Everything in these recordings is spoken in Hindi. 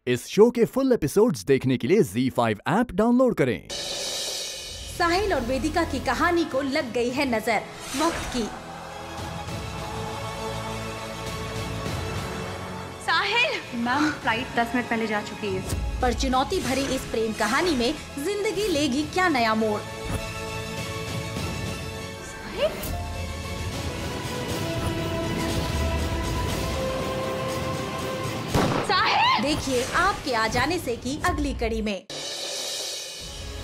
इस शो के फुल एपिसोड्स देखने के लिए ZEE5 ऐप डाउनलोड करें। साहिल और वेदिका की कहानी को लग गई है नजर वक्त की। साहिल मैम, फ्लाइट 10 मिनट पहले जा चुकी है। पर चुनौती भरी इस प्रेम कहानी में जिंदगी लेगी क्या नया मोड़। देखिए आपके आ जाने से की अगली कड़ी में।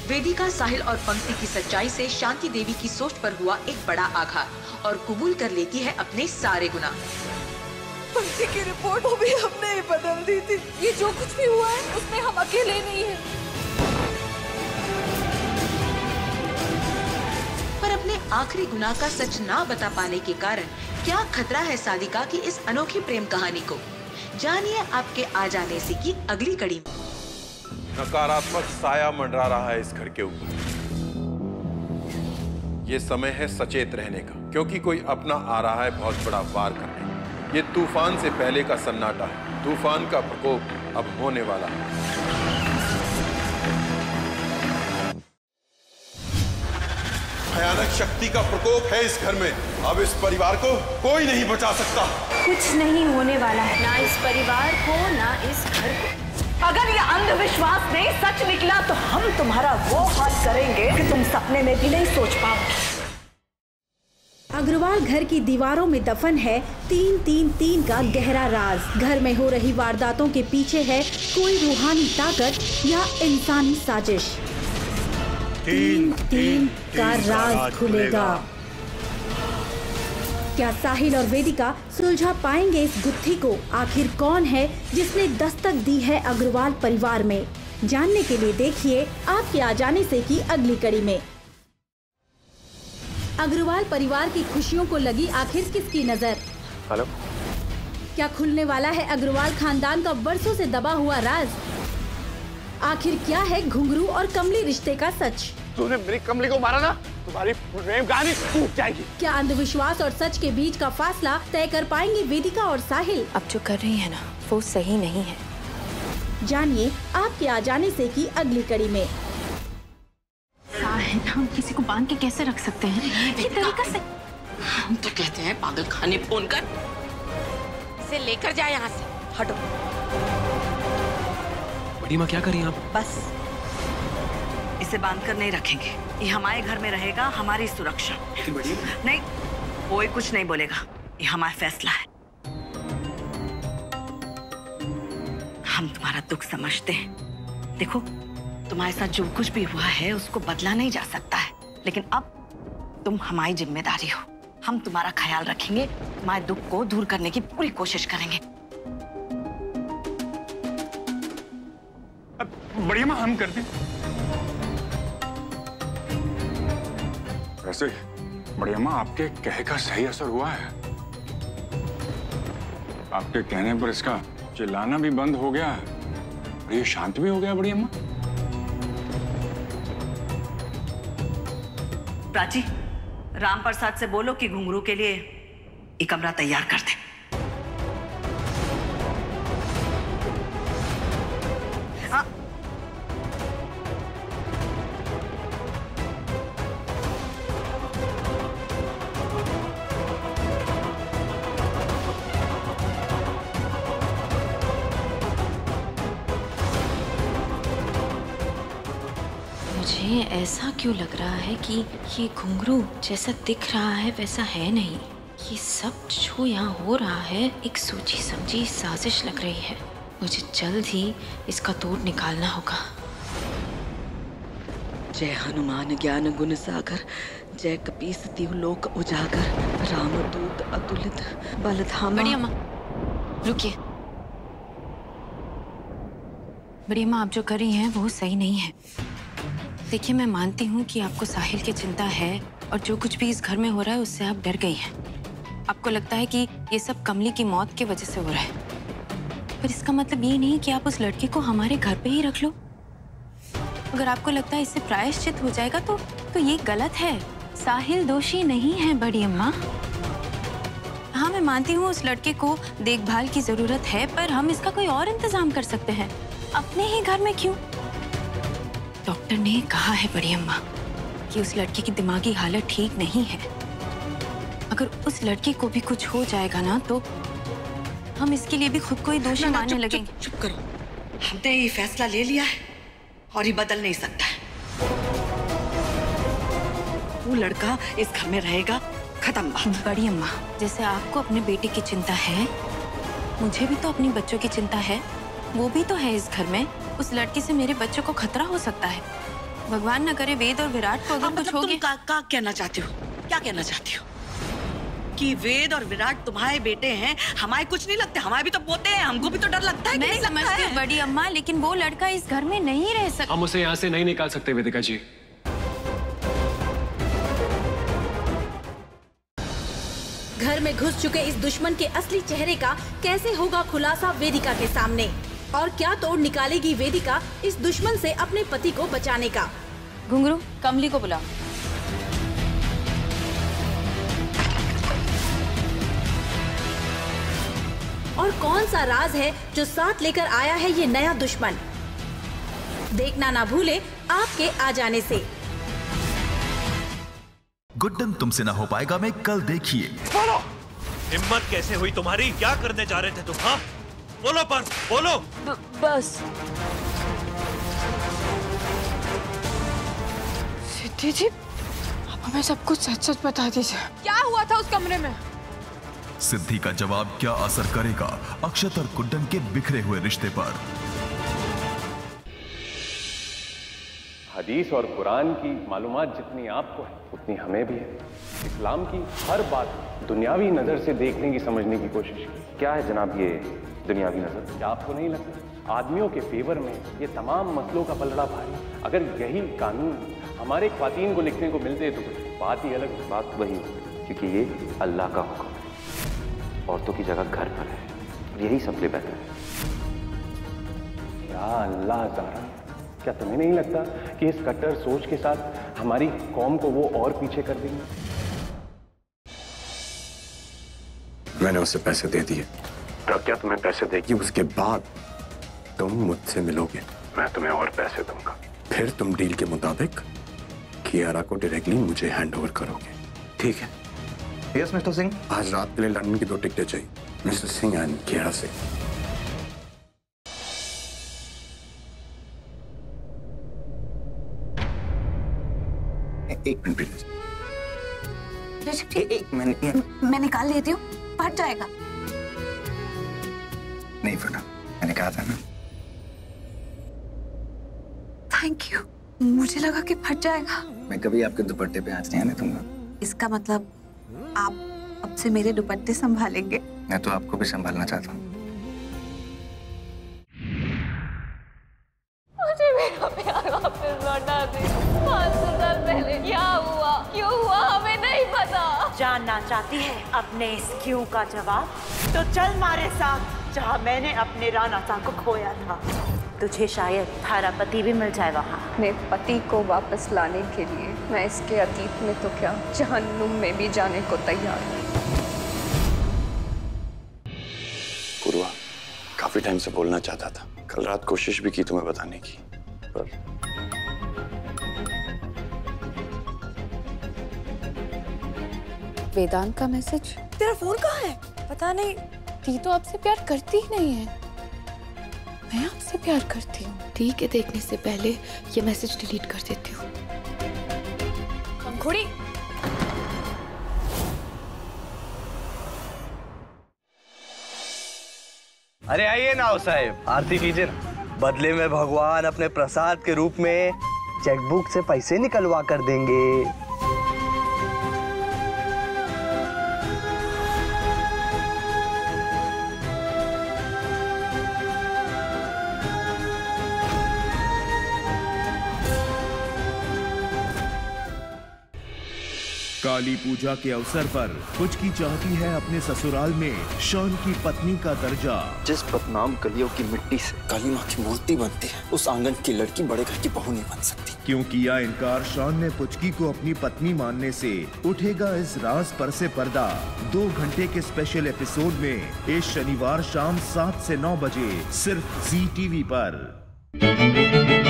वेदिका, साहिल और पंक्ति की सच्चाई से शांति देवी की सोच पर हुआ एक बड़ा आघात और कबूल कर लेती है अपने सारे गुनाह। पंक्ति की रिपोर्ट वो भी हमने ही बदल दी थी। ये जो कुछ भी हुआ है उसमें हम अकेले नहीं हैं। पर अपने आखिरी गुनाह का सच ना बता पाने के कारण क्या खतरा है सादिका की इस अनोखी प्रेम कहानी को। जानिए आपके आ जाने से की अगली कड़ी में। नकारात्मक साया मंडरा रहा है इस घर के ऊपर। ये समय है सचेत रहने का, क्योंकि कोई अपना आ रहा है बहुत बड़ा वार करने। ये तूफान से पहले का सन्नाटा है। तूफान का प्रकोप अब होने वाला है। भयानक शक्ति का प्रकोप है इस घर में। अब इस परिवार को कोई नहीं बचा सकता। कुछ नहीं होने वाला है, ना इस परिवार को ना इस घर को। अगर ये अंधविश्वास नहीं सच निकला तो हम तुम्हारा वो हाल करेंगे कि तुम सपने में भी नहीं सोच पाओगे। अग्रवाल घर की दीवारों में दफन है 333 का गहरा राज। घर में हो रही वारदातों के पीछे है कोई रूहानी ताकत या इंसानी साजिश। 333 का राज खुलेगा। क्या साहिल और वेदिका सुलझा पाएंगे इस गुत्थी को? आखिर कौन है जिसने दस्तक दी है अग्रवाल परिवार में? जानने के लिए देखिए आपके आ जाने से की अगली कड़ी में। अग्रवाल परिवार की खुशियों को लगी आखिर किसकी नजर? हेलो, क्या खुलने वाला है अग्रवाल खानदान का बरसों से दबा हुआ राज? आखिर क्या है घुंघरू और कमली रिश्ते का सच? तूने मेरी कमली को मारा ना, तुम्हारी प्रेम कहानी टूट जाएगी। क्या अंधविश्वास और सच के बीच का फासला तय कर पाएंगे वेदिका और साहिल? अब जो कर रही है ना वो सही नहीं है। जानिए आपके आ जाने से की अगली कड़ी में। साहिल, हम किसी को बांध के कैसे रख सकते हैं? ये तरीका से हम तो कहते हैं पागल खाने फोन कर, इसे लेकर जाए यहाँ से। हटो। बड़ी माँ क्या करी आप? बस इसे बांध कर नहीं रखेंगे। ये हमारे घर में रहेगा, हमारी सुरक्षा। बड़ी नहीं, कोई कुछ नहीं बोलेगा। ये हमारा फैसला है। हम तुम्हारा दुख समझते हैं। देखो, तुम्हारे साथ जो कुछ भी हुआ है उसको बदला नहीं जा सकता है, लेकिन अब तुम हमारी जिम्मेदारी हो। हम तुम्हारा ख्याल रखेंगे, तुम्हारे दुख को दूर करने की पूरी कोशिश करेंगे। बढ़िया माँ, हम करते। वैसे बढ़िया माँ, आपके कहे का सही असर हुआ है। आपके कहने पर इसका चिल्लाना भी बंद हो गया है और ये शांत भी हो गया। बढ़िया माँ। प्राची, राम प्रसाद से बोलो कि घुंघरू के लिए एक कमरा तैयार कर दे। मुझे ऐसा क्यों लग रहा है कि ये घुंघरू जैसा दिख रहा है वैसा है नहीं। ये सब जो यहाँ हो रहा है एक सोची समझी साजिश लग रही है। मुझे जल्द ही इसका तोड़ निकालना होगा। जय हनुमान ज्ञान गुण सागर, जय कपीस तिहु लोक उजागर, रामदूत अतुलित बल धामा। बड़ी अम्मा रुकिए। बड़ी अम्मा, आप जो कर रही हैं वो सही नहीं है। देखिए, मैं मानती हूँ कि आपको साहिल की चिंता है और जो कुछ भी इस घर में हो रहा है उससे आप डर गई हैं। आपको लगता है कि ये सब कमली की मौत की वजह से हो रहा है, पर इसका मतलब ये नहीं कि आप उस लड़के को हमारे घर पे ही रख लो। अगर आपको लगता है इससे प्रायश्चित हो जाएगा तो ये गलत है। साहिल दोषी नहीं है बड़ी अम्मा। हाँ, मैं मानती हूँ उस लड़के को देखभाल की जरूरत है, पर हम इसका कोई और इंतजाम कर सकते हैं। अपने ही घर में क्यों? डॉक्टर ने कहा है बड़ी अम्मा कि उस लड़की की दिमागी हालत ठीक नहीं है। अगर उस लड़की को भी कुछ हो जाएगा ना तो हम इसके लिए भी खुद को ही दोषी मानने लगेंगे। चुप करो, हमने ये फैसला ले लिया है और ये बदल नहीं सकता है। वो लड़का इस घर में रहेगा, खत्म बात। बड़ी अम्मा, जैसे आपको अपने बेटे की चिंता है, मुझे भी तो अपनी बच्चों की चिंता है। वो भी तो है इस घर में। उस लड़की से मेरे बच्चों को खतरा हो सकता है। भगवान न करे वेद और विराट को अगर कुछ हो गया। क्या कहना चाहती हो? क्या कहना चाहती हो? कि वेद और विराट तुम्हारे बेटे हैं, हमारे कुछ नहीं लगते? हमारे भी तो पोते हैं, हमको भी तो डर लगता है। मैं समझती हूँ बड़ी अम्मा, लेकिन वो लड़का इस घर में नहीं रह सकता। हम उसे यहाँ से नहीं निकाल सकते वेदिका जी। घर में घुस चुके इस दुश्मन के असली चेहरे का कैसे होगा खुलासा वेदिका के सामने, और क्या तोड़ निकालेगी वेदिका इस दुश्मन से अपने पति को बचाने का? घुंघरू, कमली को बुलाओ। और कौन सा राज है जो साथ लेकर आया है ये नया दुश्मन? देखना ना भूले आपके आ जाने से। गुड्डन तुमसे ना हो पाएगा में कल देखिए। बोलो, हिम्मत कैसे हुई तुम्हारी? क्या करने जा रहे थे तुम? हाँ बोलो, पर बोलो। बस सिद्धि जी, आप हमें सब कुछ सच सच बता दीजिए। क्या हुआ था उस कमरे में? सिद्धि का जवाब क्या असर करेगा अक्षत और गुड्डन के बिखरे हुए रिश्ते पर? हदीस और कुरान की मालूमात जितनी आपको है उतनी हमें भी है। इस्लाम की हर बात दुनियावी नजर से देखने की, समझने की कोशिश की। क्या है जनाब ये दुनियावी नजर? क्या आपको नहीं लगता आदमियों के फेवर में ये तमाम मसलों का पलड़ा भारी? अगर यही कानून हमारे ख्वातीन को लिखने को मिलते तो कुछ बात ही अलग। बात वही, क्योंकि ये अल्लाह का हुक्म है। औरतों की जगह घर पर है, यही सबसे बेहतर है। या अल्लाह ज़ारा, क्या तुम्हें नहीं लगता कि इस कट्टर सोच के साथ हमारी कौम को वो और पीछे कर देंगे? मैंने उसे पैसे दे दिए। तो क्या तुम्हें पैसे देगी? उसके बाद तुम मुझसे मिलोगे, मैं तुम्हें और पैसे दूंगा। फिर तुम डील के मुताबिक कियारा को डायरेक्टली मुझे हैंड ओवर करोगे, ठीक है? Yes mister Singh. आज रात के लिए लंदन की 2 टिकटें चाहिए मिस्टर सिंह एंड कियारा से। एक मिनट प्लीज। एक मिनट, मैं निकाल लेती हूँ, फट जाएगा। नहीं फटा, मैंने कहा था ना। थैंक यू, मुझे लगा कि फट जाएगा। मैं कभी आपके दुपट्टे पे हाथ नहीं आने दूंगा। इसका मतलब आप अब से मेरे दुपट्टे संभालेंगे? मैं तो आपको भी संभालना चाहता हूँ। मुझे मेरा प्यार वापस लौटा दे। 500 साल पहले क्या हुआ, क्यों हुआ, हमें नहीं पता। जानना चाहती है अपने इस क्यों का जवाब? तो चल हमारे साथ जहाँ मैंने अपने राना सा को खोया था। तुझे शायद थारा पति भी मिल जाए वहाँ। अपने पति को वापस लाने के लिए मैं इसके अतीत में तो क्या जहन्नुम में भी जाने को तैयार हूँ। पूर्वा, काफी टाइम से बोलना चाहता था। कल रात कोशिश भी की तुम्हें बताने की, पर वेदांत का मैसेज। तेरा फोन कहाँ है? पता नहीं, ती तो आपसे प्यार करती ही नहीं है। मैं आपसे प्यार करती हूँ। ठीक है, देखने से पहले ये मैसेज डिलीट कर देती हूँ। पंखुड़ी, अरे आइए नाव साहब, आरती कीजिए ना। बदले में भगवान अपने प्रसाद के रूप में चेकबुक से पैसे निकलवा कर देंगे। काली पूजा के अवसर पर पुचकी चाहती है अपने ससुराल में शॉन की पत्नी का दर्जा। जिस बदनाम गलियों की मिट्टी से काली माँ की मूर्ति बनती है, उस आंगन की लड़की बड़े घर की बहू नहीं बन सकती। क्यों किया इनकार शॉन ने पुचकी को अपनी पत्नी मानने से, उठेगा इस राज पर से पर्दा। 2 घंटे के स्पेशल एपिसोड में इस शनिवार शाम 7 से 9 बजे सिर्फ ZEE TV पर।